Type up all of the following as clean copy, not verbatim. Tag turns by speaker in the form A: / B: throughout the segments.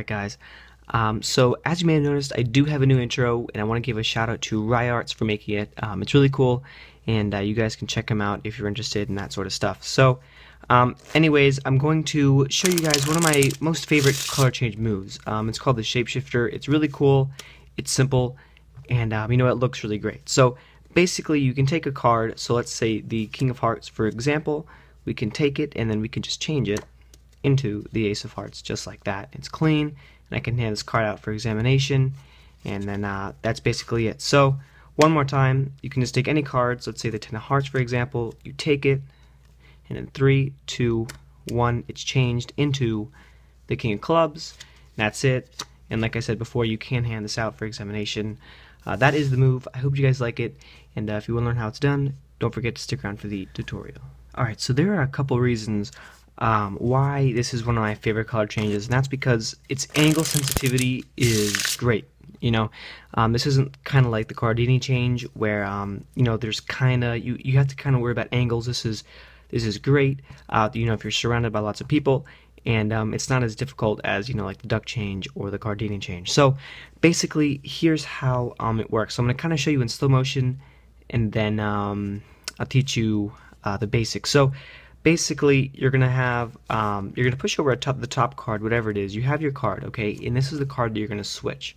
A: guys. So as you may have noticed, I do have a new intro, and I want to give a shout out to RyArts for making it. It's really cool, and you guys can check them out if you're interested in that sort of stuff. So, anyways, I'm going to show you guys one of my most favorite color change moves. It's called the Shapeshifter. It's really cool, it's simple, and it looks really great. So basically, you can take a card. So let's say the King of Hearts, for example. We can take it, and then we can just change it into the Ace of Hearts, just like that. It's clean, and I can hand this card out for examination, and then that's basically it. So one more time, you can just take any cards. Let's say the Ten of Hearts, for example. You take it, and in 3, 2, 1, it's changed into the King of Clubs. That's it. And like I said before, you can hand this out for examination. That is the move. I hope you guys like it, and if you want to learn how it's done, don't forget to stick around for the tutorial. Alright, so there are a couple reasons why this is one of my favorite color changes, and that's because its angle sensitivity is great. This isn't kind of like the Cardini change where there's kind of you have to kind of worry about angles. This is great. If you're surrounded by lots of people, and it's not as difficult as like the duck change or the Cardini change. So basically, here's how it works. So I'm going to kind of show you in slow motion, and then I'll teach you the basics. So basically, you're gonna have you're gonna push over the top card, whatever it is. You have your card, okay, and this is the card that you're gonna switch.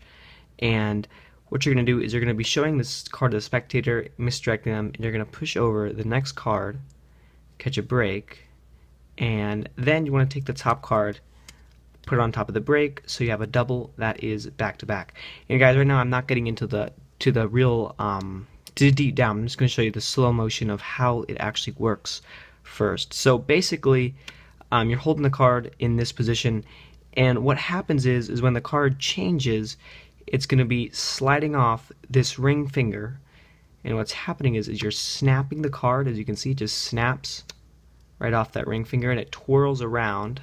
A: And what you're gonna do is you're gonna be showing this card to the spectator, misdirecting them, and you're gonna push over the next card, catch a break, and then you want to take the top card, put it on top of the break, so you have a double that is back to back. And guys, right now I'm not getting into the real deep down. I'm just going to show you the slow motion of how it actually works first. So basically, you're holding the card in this position, and what happens is when the card changes, it's going to be sliding off this ring finger, and what's happening is you're snapping the card. As you can see, it just snaps right off that ring finger, and it twirls around,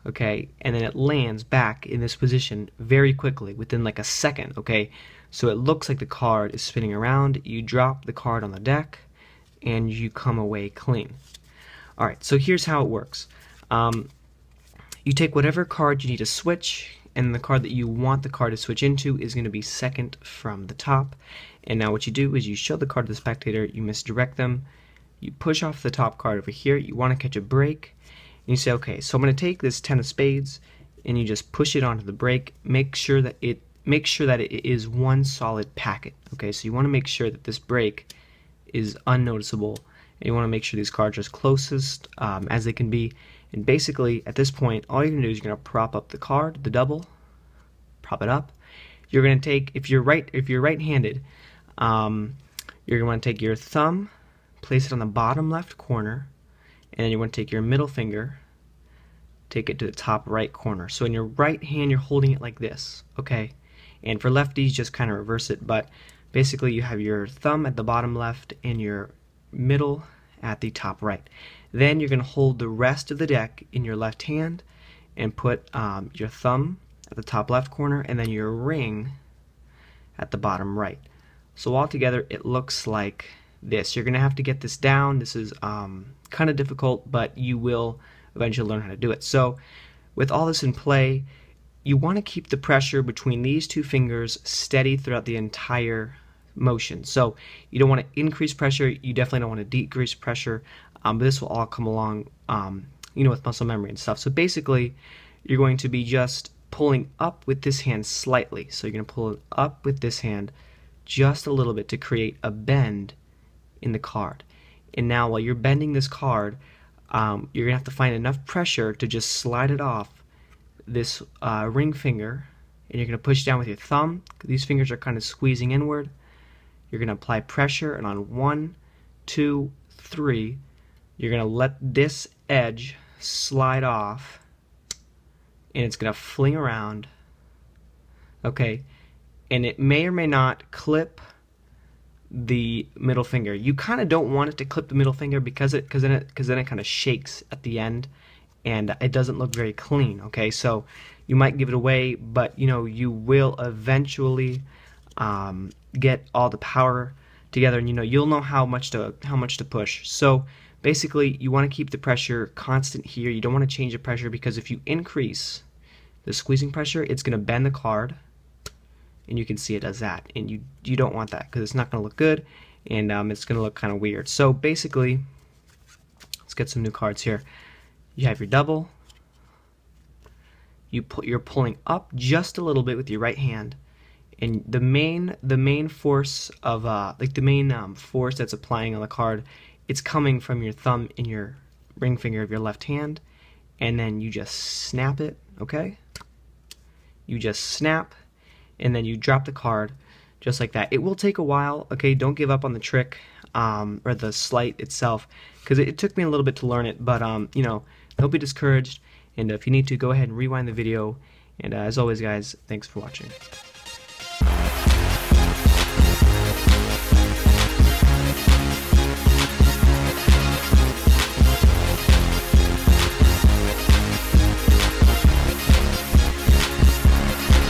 A: okay, and then it lands back in this position very quickly, within like a second, okay. So it looks like the card is spinning around. You drop the card on the deck, and you come away clean. Alright, so here's how it works. You take whatever card you need to switch, and the card that you want the card to switch into is going to be second from the top. And now what you do is you show the card to the spectator, you misdirect them, you push off the top card over here, you want to catch a break, and you say, okay, so I'm going to take this 10 of spades, and you just push it onto the break. Make sure that it is one solid packet. Okay, so you want to make sure that this break is unnoticeable, and you want to make sure these cards are as closest as they can be. And basically, at this point, all you're going to do is you're going to prop up the card, the double, prop it up. You're going to take, if you're right-handed, you're going to want to take your thumb, place it on the bottom left corner, and then you want to take your middle finger, take it to the top right corner. So in your right hand, you're holding it like this, okay? And for lefties, just kind of reverse it, but basically you have your thumb at the bottom left and your middle at the top right. Then you're going to hold the rest of the deck in your left hand and put your thumb at the top left corner and then your ring at the bottom right. So altogether it looks like this. You're going to have to get this down. This is kind of difficult, but you will eventually learn how to do it. So with all this in play, you want to keep the pressure between these two fingers steady throughout the entire motion. So you don't want to increase pressure, you definitely don't want to decrease pressure, but this will all come along with muscle memory and stuff. So basically, you're going to be just pulling up with this hand slightly. So you're going to pull it up with this hand just a little bit to create a bend in the card. And now while you're bending this card, you're going to have to find enough pressure to just slide it off this ring finger, and you're going to push down with your thumb. These fingers are kind of squeezing inward. You're going to apply pressure, and on 1, 2, 3, you're going to let this edge slide off, and it's going to fling around, okay, and it may or may not clip the middle finger. You kind of don't want it to clip the middle finger because then it kind of shakes at the end, and it doesn't look very clean, okay? So you might give it away, but you will eventually get all the power together, and you'll know how much to push. So basically, you want to keep the pressure constant here. You don't want to change the pressure, because if you increase the squeezing pressure, it's going to bend the card, and you can see it does that. And you don't want that because it's not going to look good, and it's going to look kind of weird. So basically, let's get some new cards here. You have your double. You're pulling up just a little bit with your right hand, and the main force of like the main force that's applying on the card, it's coming from your thumb and your ring finger of your left hand, and then you just snap it. Okay, you just snap, and then you drop the card just like that. It will take a while. Okay, don't give up on the trick or the sleight itself, because it took me a little bit to learn it. But you know, don't be discouraged. And if you need to, go ahead and rewind the video. And as always, guys, thanks for watching.